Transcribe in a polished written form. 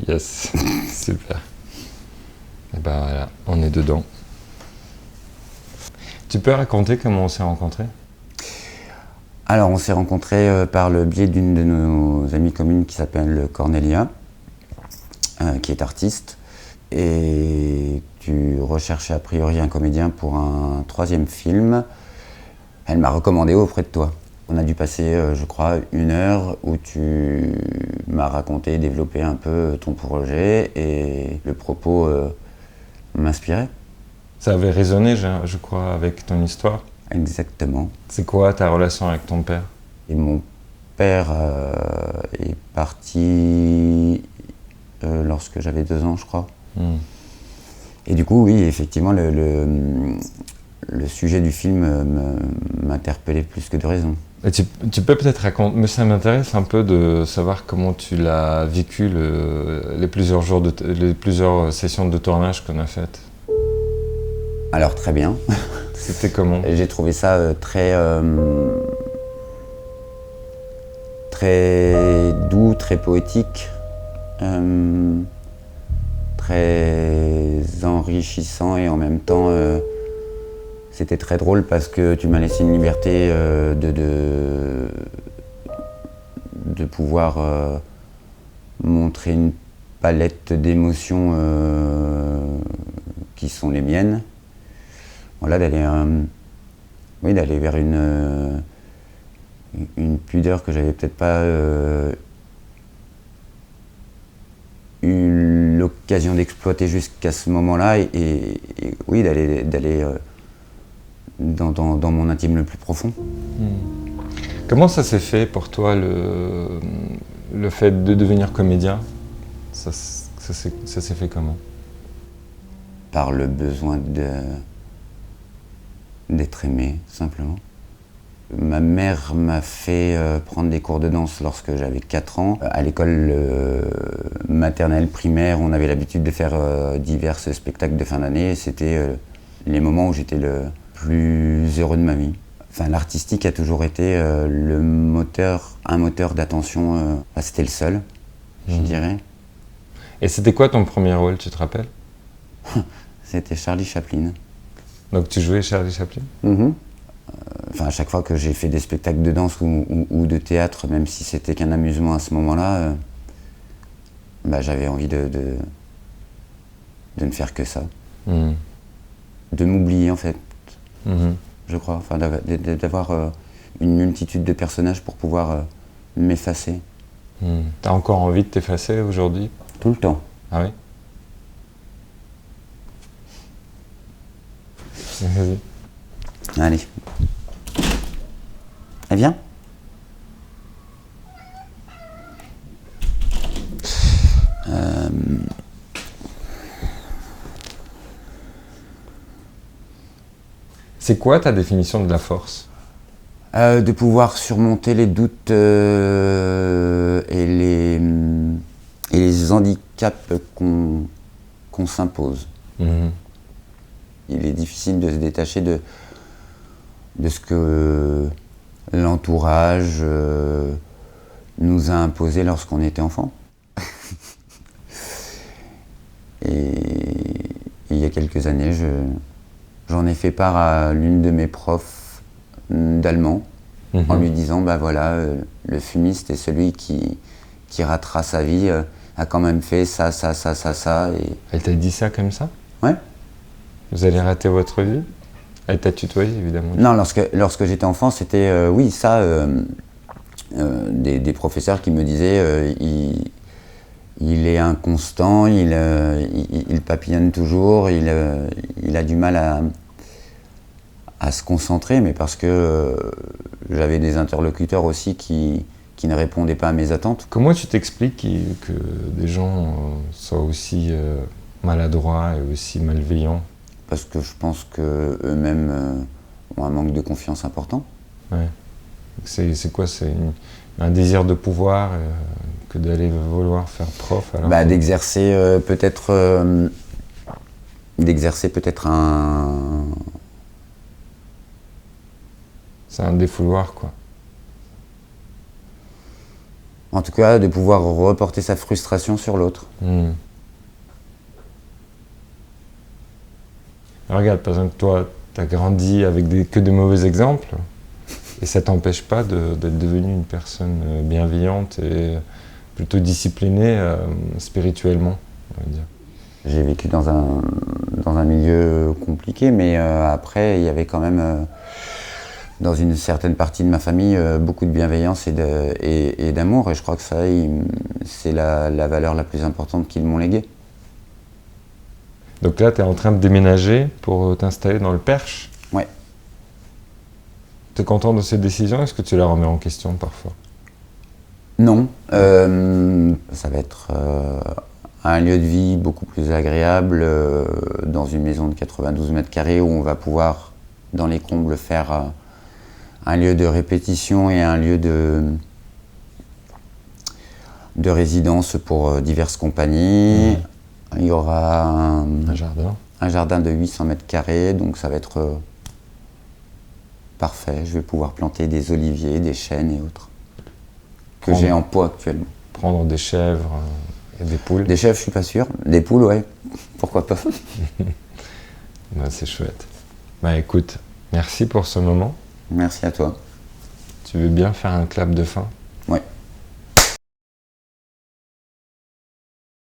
Yes, super. Et ben voilà, on est dedans. Tu peux raconter comment on s'est rencontrés? Alors, on s'est rencontrés par le biais d'une de nos amies communes qui s'appelle Cornelia, qui est artiste. Et tu recherchais a priori un comédien pour un troisième film. Elle m'a recommandé auprès de toi. On a dû passer, je crois, 1 heure où tu m'as raconté, développé un peu ton projet et le propos m'inspirait. Ça avait résonné, je crois, avec ton histoire. Exactement. C'est quoi ta relation avec ton père? Et mon père est parti lorsque j'avais 2 ans, je crois. Et du coup, oui, effectivement, le sujet du film m'interpellait plus que de raison. Et tu peux peut-être raconter, mais ça m'intéresse un peu de savoir comment tu l'as vécu les plusieurs sessions de tournage qu'on a faites. Alors, très bien. C'était comment? J'ai trouvé ça très doux, très poétique, très enrichissant et en même temps c'était très drôle parce que tu m'as laissé une liberté de pouvoir montrer une palette d'émotions qui sont les miennes. Voilà, d'aller vers une pudeur que j'avais peut-être pas eu l'occasion d'exploiter jusqu'à ce moment-là et oui, d'aller dans mon intime le plus profond. Comment ça s'est fait pour toi le fait de devenir comédien? Ça s'est fait comment? Par le besoin d'être aimé, simplement. Ma mère m'a fait prendre des cours de danse lorsque j'avais 4 ans. À l'école maternelle, primaire, on avait l'habitude de faire divers spectacles de fin d'année. C'était les moments où j'étais le plus heureux de ma vie. Enfin, l'artistique a toujours été un moteur d'attention. C'était le seul, je dirais. Et c'était quoi ton premier rôle, tu te rappelles? C'était Charlie Chaplin. Donc tu jouais Charlie Chaplin? Enfin, à chaque fois que j'ai fait des spectacles de danse ou de théâtre, même si c'était qu'un amusement à ce moment-là, j'avais envie de ne faire que ça. De m'oublier, en fait, je crois. Enfin, d'avoir une multitude de personnages pour pouvoir m'effacer. T'as encore envie de t'effacer aujourd'hui? Tout le temps. Ah oui? Vas-y. Allez. Elle vient ? C'est quoi ta définition de la force? De pouvoir surmonter les doutes et les handicaps qu'on s'impose. Il est difficile de se détacher de ce que l'entourage nous a imposé lorsqu'on était enfant. Et il y a quelques années, j'en ai fait part à l'une de mes profs d'allemand, en lui disant, le fumiste est celui qui ratera sa vie, a quand même fait ça. Et... Elle t'a dit ça comme ça? Ouais. Vous allez rater votre vie? Elle t'a tutoyé, évidemment. Non, lorsque j'étais enfant, c'était, des professeurs qui me disaient, il est inconstant, il papillonne toujours, il a du mal à se concentrer, mais parce que j'avais des interlocuteurs aussi qui ne répondaient pas à mes attentes. Comment tu t'expliques que des gens soient aussi maladroits et aussi malveillants? Parce que je pense qu'eux-mêmes ont un manque de confiance important. Ouais. C'est quoi? C'est un désir de pouvoir que d'aller vouloir faire prof alors d'exercer peut-être un... C'est un défouloir, quoi. En tout cas, de pouvoir reporter sa frustration sur l'autre. Regarde, par exemple, toi, tu as grandi avec que des mauvais exemples, et ça t'empêche pas d'être devenu une personne bienveillante et plutôt disciplinée spirituellement, on va dire. J'ai vécu dans un milieu compliqué, mais après, il y avait quand même, dans une certaine partie de ma famille, beaucoup de bienveillance et d'amour, et je crois que ça, c'est la valeur la plus importante qu'ils m'ont léguée. Donc là, tu es en train de déménager pour t'installer dans le Perche. Ouais. Tu es content de cette décision? Est-ce que tu la remets en question parfois? Non. Ça va être un lieu de vie beaucoup plus agréable, dans une maison de 92 mètres carrés où on va pouvoir, dans les combles, faire un lieu de répétition et un lieu de résidence pour diverses compagnies. Il y aura un jardin de 800 mètres carrés, donc ça va être parfait. Je vais pouvoir planter des oliviers, des chênes et autres, que j'ai en pot actuellement. Prendre des chèvres et des poules? Des chèvres, je suis pas sûr. Des poules, ouais. Pourquoi pas. C'est chouette. Écoute, merci pour ce moment. Merci à toi. Tu veux bien faire un clap de fin?